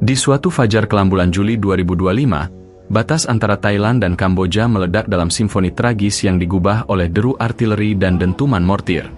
Di suatu fajar kelam bulan Juli 2025, batas antara Thailand dan Kamboja meledak dalam simfoni tragis yang digubah oleh deru artileri dan dentuman mortir.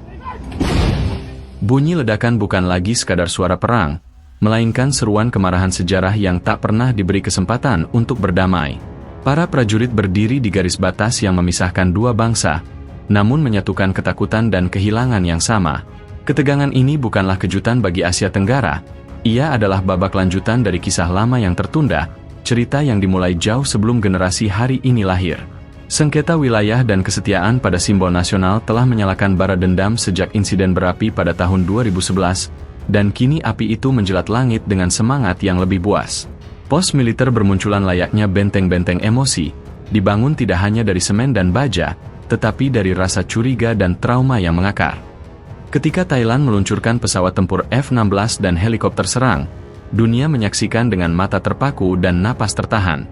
Bunyi ledakan bukan lagi sekadar suara perang, melainkan seruan kemarahan sejarah yang tak pernah diberi kesempatan untuk berdamai. Para prajurit berdiri di garis batas yang memisahkan dua bangsa, namun menyatukan ketakutan dan kehilangan yang sama. Ketegangan ini bukanlah kejutan bagi Asia Tenggara, ia adalah babak lanjutan dari kisah lama yang tertunda, cerita yang dimulai jauh sebelum generasi hari ini lahir. Sengketa wilayah dan kesetiaan pada simbol nasional telah menyalakan bara dendam sejak insiden berapi pada tahun 2011, dan kini api itu menjelat langit dengan semangat yang lebih buas. Pos militer bermunculan layaknya benteng-benteng emosi, dibangun tidak hanya dari semen dan baja, tetapi dari rasa curiga dan trauma yang mengakar. Ketika Thailand meluncurkan pesawat tempur F-16 dan helikopter serang, dunia menyaksikan dengan mata terpaku dan napas tertahan.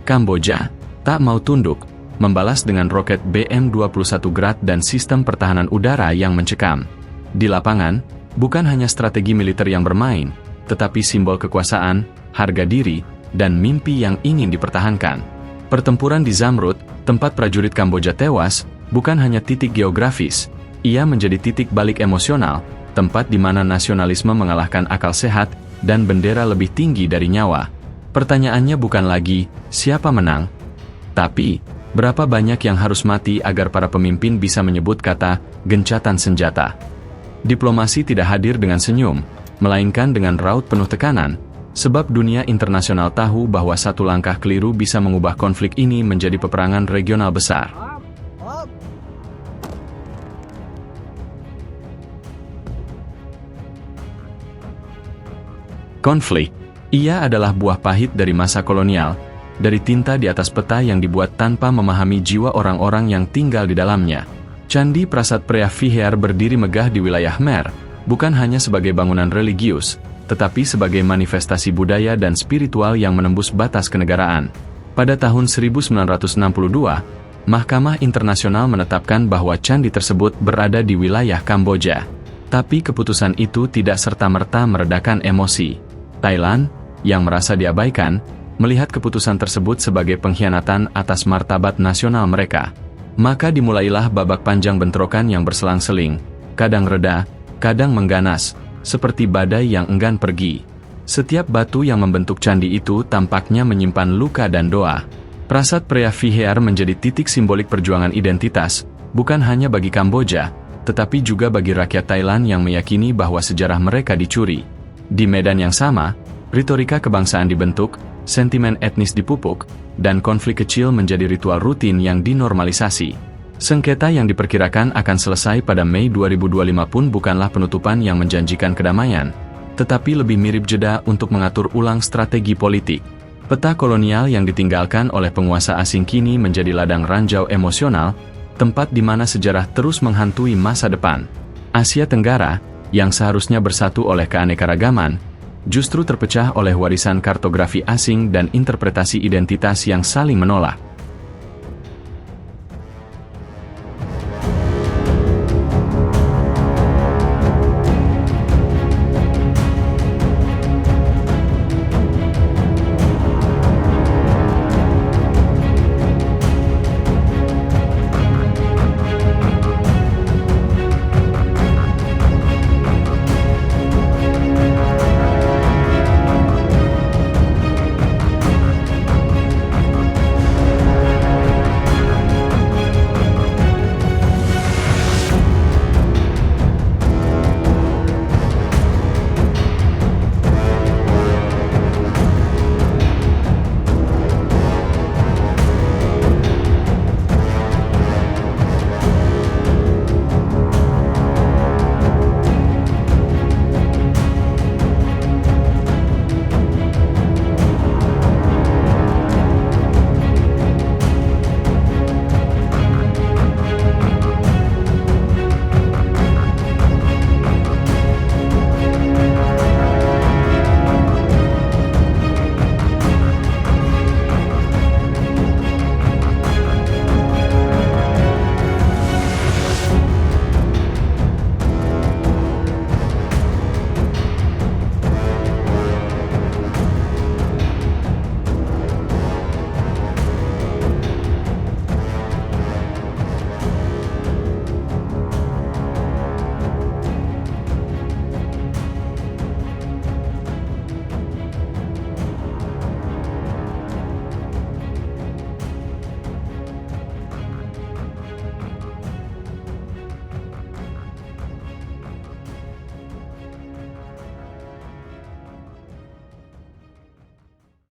Kamboja tak mau tunduk, membalas dengan roket BM-21 Grad dan sistem pertahanan udara yang mencekam. Di lapangan, bukan hanya strategi militer yang bermain, tetapi simbol kekuasaan, harga diri, dan mimpi yang ingin dipertahankan. Pertempuran di Zamrud, tempat prajurit Kamboja tewas, bukan hanya titik geografis, ia menjadi titik balik emosional, tempat di mana nasionalisme mengalahkan akal sehat, dan bendera lebih tinggi dari nyawa. Pertanyaannya bukan lagi, siapa menang? Tapi, berapa banyak yang harus mati agar para pemimpin bisa menyebut kata, gencatan senjata? Diplomasi tidak hadir dengan senyum, melainkan dengan raut penuh tekanan, sebab dunia internasional tahu bahwa satu langkah keliru bisa mengubah konflik ini menjadi peperangan regional besar. Konflik, ia adalah buah pahit dari masa kolonial, dari tinta di atas peta yang dibuat tanpa memahami jiwa orang-orang yang tinggal di dalamnya. Candi Prasat Preah Vihear berdiri megah di wilayah Khmer, bukan hanya sebagai bangunan religius, tetapi sebagai manifestasi budaya dan spiritual yang menembus batas kenegaraan. Pada tahun 1962, Mahkamah Internasional menetapkan bahwa candi tersebut berada di wilayah Kamboja. Tapi keputusan itu tidak serta-merta meredakan emosi. Thailand, yang merasa diabaikan, melihat keputusan tersebut sebagai pengkhianatan atas martabat nasional mereka. Maka dimulailah babak panjang bentrokan yang berselang-seling, kadang reda, kadang mengganas, seperti badai yang enggan pergi. Setiap batu yang membentuk candi itu tampaknya menyimpan luka dan doa. Prasat Preah Vihear menjadi titik simbolik perjuangan identitas, bukan hanya bagi Kamboja, tetapi juga bagi rakyat Thailand yang meyakini bahwa sejarah mereka dicuri. Di medan yang sama, retorika kebangsaan dibentuk, sentimen etnis dipupuk, dan konflik kecil menjadi ritual rutin yang dinormalisasi. Sengketa yang diperkirakan akan selesai pada Mei 2025 pun bukanlah penutupan yang menjanjikan kedamaian, tetapi lebih mirip jeda untuk mengatur ulang strategi politik. Peta kolonial yang ditinggalkan oleh penguasa asing kini menjadi ladang ranjau emosional, tempat di mana sejarah terus menghantui masa depan. Asia Tenggara, yang seharusnya bersatu oleh keanekaragaman, justru terpecah oleh warisan kartografi asing dan interpretasi identitas yang saling menolak.